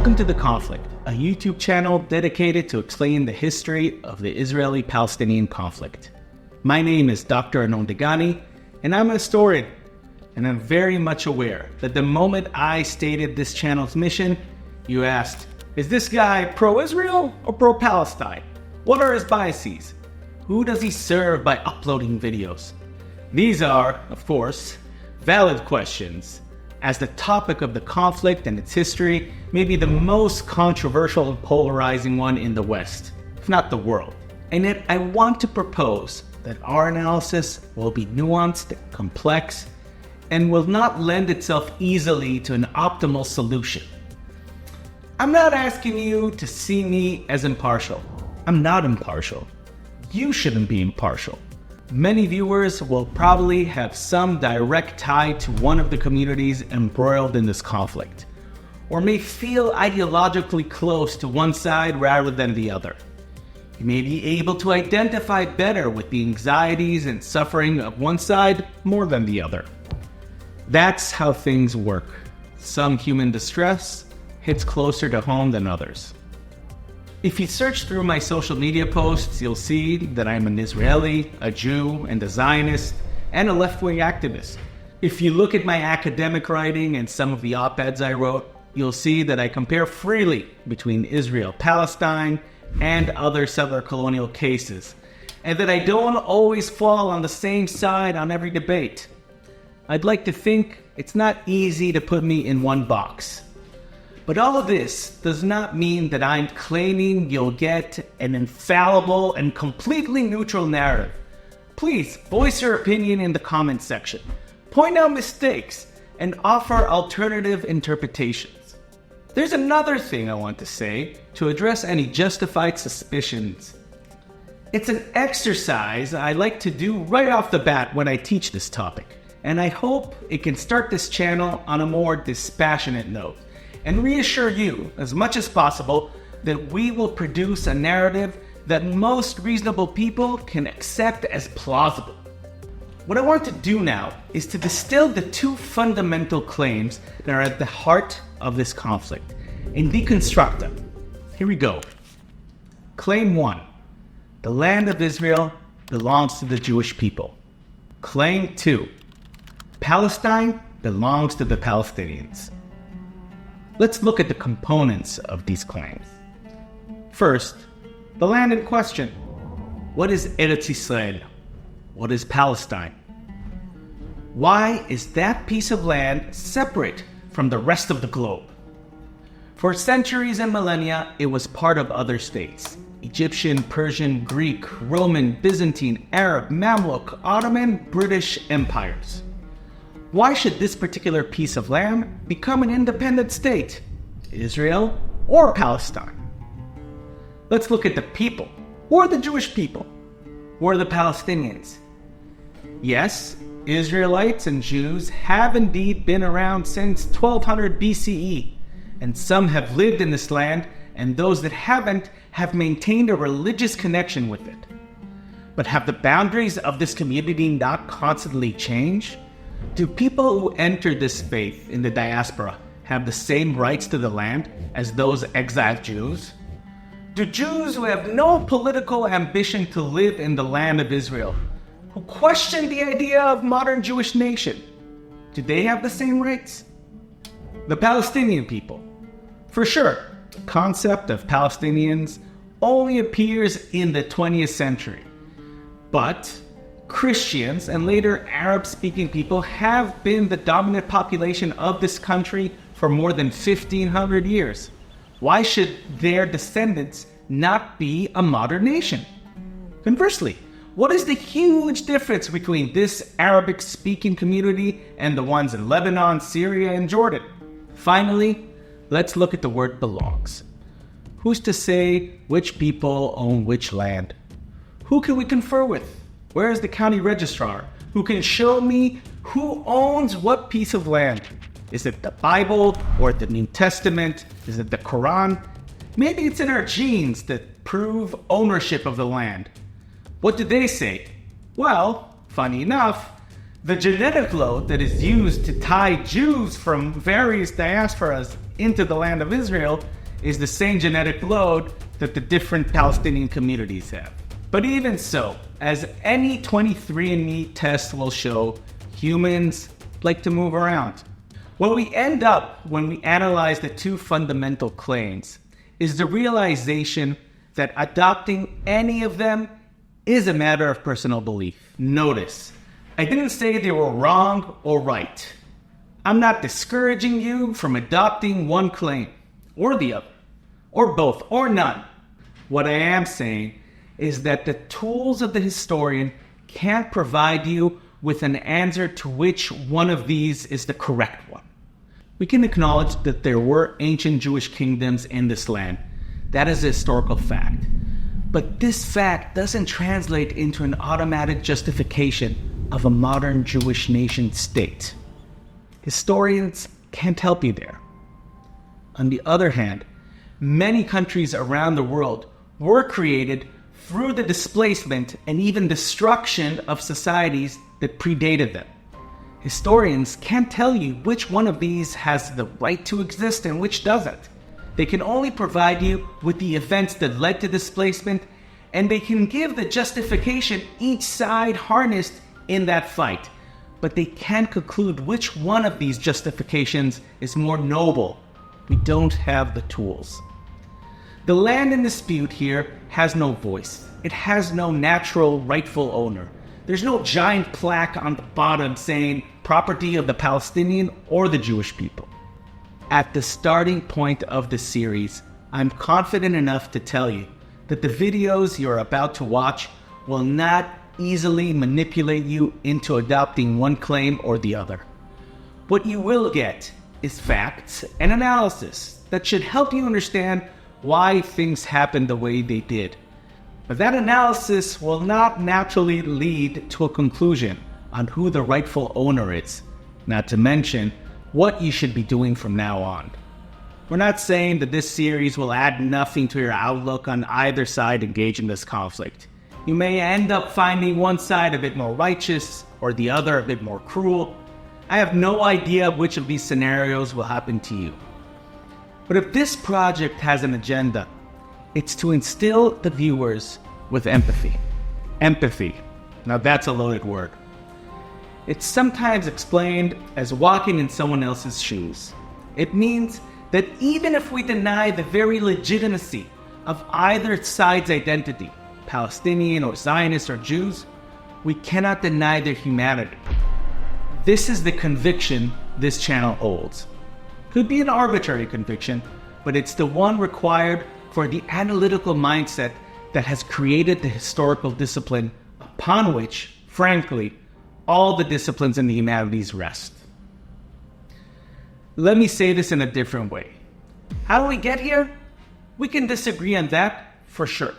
Welcome to The Conflict, a YouTube channel dedicated to explain the history of the Israeli-Palestinian conflict. My name is Dr. Anon Degani, and I'm a historian, and I'm very much aware that the moment I stated this channel's mission, you asked, is this guy pro-Israel or pro-Palestine? What are his biases? Who does he serve by uploading videos? These are, of course, valid questions, as the topic of the conflict and its history may be the most controversial and polarizing one in the West, if not the world. And yet I want to propose that our analysis will be nuanced, complex, and will not lend itself easily to an optimal solution. I'm not asking you to see me as impartial. I'm not impartial. You shouldn't be impartial. Many viewers will probably have some direct tie to one of the communities embroiled in this conflict, or may feel ideologically close to one side rather than the other. You may be able to identify better with the anxieties and suffering of one side more than the other. That's how things work. Some human distress hits closer to home than others. If you search through my social media posts, you'll see that I'm an Israeli, a Jew, and a Zionist, and a left-wing activist. If you look at my academic writing and some of the op-eds I wrote, you'll see that I compare freely between Israel, Palestine, and other settler colonial cases, and that I don't always fall on the same side on every debate. I'd like to think it's not easy to put me in one box. But all of this does not mean that I'm claiming you'll get an infallible and completely neutral narrative. Please voice your opinion in the comments section, point out mistakes, and offer alternative interpretations. There's another thing I want to say to address any justified suspicions. It's an exercise I like to do right off the bat when I teach this topic, and I hope it can start this channel on a more dispassionate note, and reassure you, as much as possible, that we will produce a narrative that most reasonable people can accept as plausible. What I want to do now is to distill the two fundamental claims that are at the heart of this conflict and deconstruct them. Here we go. Claim 1. The land of Israel belongs to the Jewish people. Claim 2. Palestine belongs to the Palestinians. Let's look at the components of these claims. First, the land in question. What is Eretz Yisrael? What is Palestine? Why is that piece of land separate from the rest of the globe? For centuries and millennia, it was part of other states. Egyptian, Persian, Greek, Roman, Byzantine, Arab, Mamluk, Ottoman, British empires. Why should this particular piece of land become an independent state, Israel or Palestine? Let's look at the people. Who are the Jewish people? Who are the Palestinians? Yes, Israelites and Jews have indeed been around since 1200 BCE, and some have lived in this land, and those that haven't have maintained a religious connection with it. But have the boundaries of this community not constantly changed? Do people who entered this faith in the diaspora have the same rights to the land as those exiled Jews? Do Jews who have no political ambition to live in the land of Israel, who question the idea of modern Jewish nation, do they have the same rights? The Palestinian people. For sure, the concept of Palestinians only appears in the 20th century. But Christians and later Arab-speaking people have been the dominant population of this country for more than 1,500 years. Why should their descendants not be a modern nation? Conversely, what is the huge difference between this Arabic-speaking community and the ones in Lebanon, Syria, and Jordan? Finally, let's look at the word belongs. Who's to say which people own which land? Who can we confer with? Where is the county registrar who can show me who owns what piece of land? Is it the Bible or the New Testament? Is it the Quran? Maybe it's in our genes that prove ownership of the land. What do they say? Well, funny enough, the genetic load that is used to tie Jews from various diasporas into the land of Israel is the same genetic load that the different Palestinian communities have. But even so, as any 23andMe test will show, humans like to move around. What we end up when we analyze the two fundamental claims is the realization that adopting any of them is a matter of personal belief. Notice, I didn't say they were wrong or right. I'm not discouraging you from adopting one claim or the other, or both, or none. What I am saying is that the tools of the historian can't provide you with an answer to which one of these is the correct one. We can acknowledge that there were ancient Jewish kingdoms in this land. That is a historical fact. But this fact doesn't translate into an automatic justification of a modern Jewish nation state. Historians can't help you there. On the other hand, many countries around the world were created through the displacement and even destruction of societies that predated them. Historians can't tell you which one of these has the right to exist and which doesn't. They can only provide you with the events that led to displacement, and they can give the justification each side harnessed in that fight. But they can't conclude which one of these justifications is more noble. We don't have the tools. The land in dispute here has no voice. It has no natural rightful owner. There's no giant plaque on the bottom saying property of the Palestinian or the Jewish people. At the starting point of the series, I'm confident enough to tell you that the videos you're about to watch will not easily manipulate you into adopting one claim or the other. What you will get is facts and analysis that should help you understand why things happened the way they did. But that analysis will not naturally lead to a conclusion on who the rightful owner is, not to mention what you should be doing from now on. We're not saying that this series will add nothing to your outlook on either side engaged in this conflict. You may end up finding one side a bit more righteous or the other a bit more cruel. I have no idea which of these scenarios will happen to you. But if this project has an agenda, it's to instill the viewers with empathy. Empathy. Now that's a loaded word. It's sometimes explained as walking in someone else's shoes. It means that even if we deny the very legitimacy of either side's identity, Palestinian or Zionist or Jews, we cannot deny their humanity. This is the conviction this channel holds. Could be an arbitrary conviction, but it's the one required for the analytical mindset that has created the historical discipline upon which, frankly, all the disciplines in the humanities rest. Let me say this in a different way. How do we get here? We can disagree on that, for sure.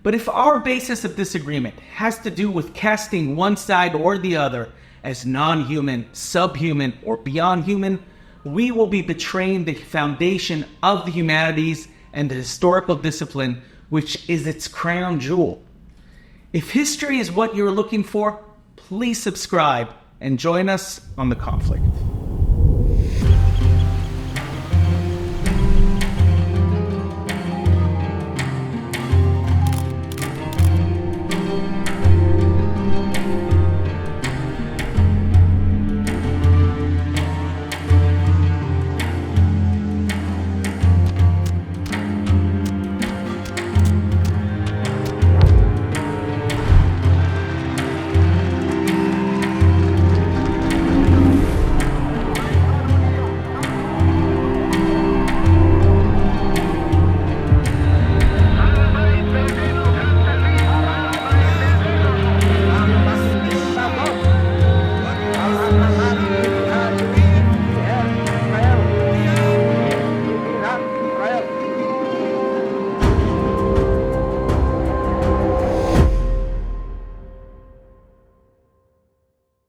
But if our basis of disagreement has to do with casting one side or the other as non-human, subhuman, or beyond human, we will be betraying the foundation of the humanities and the historical discipline, which is its crown jewel. If history is what you're looking for, please subscribe and join us on the conflict.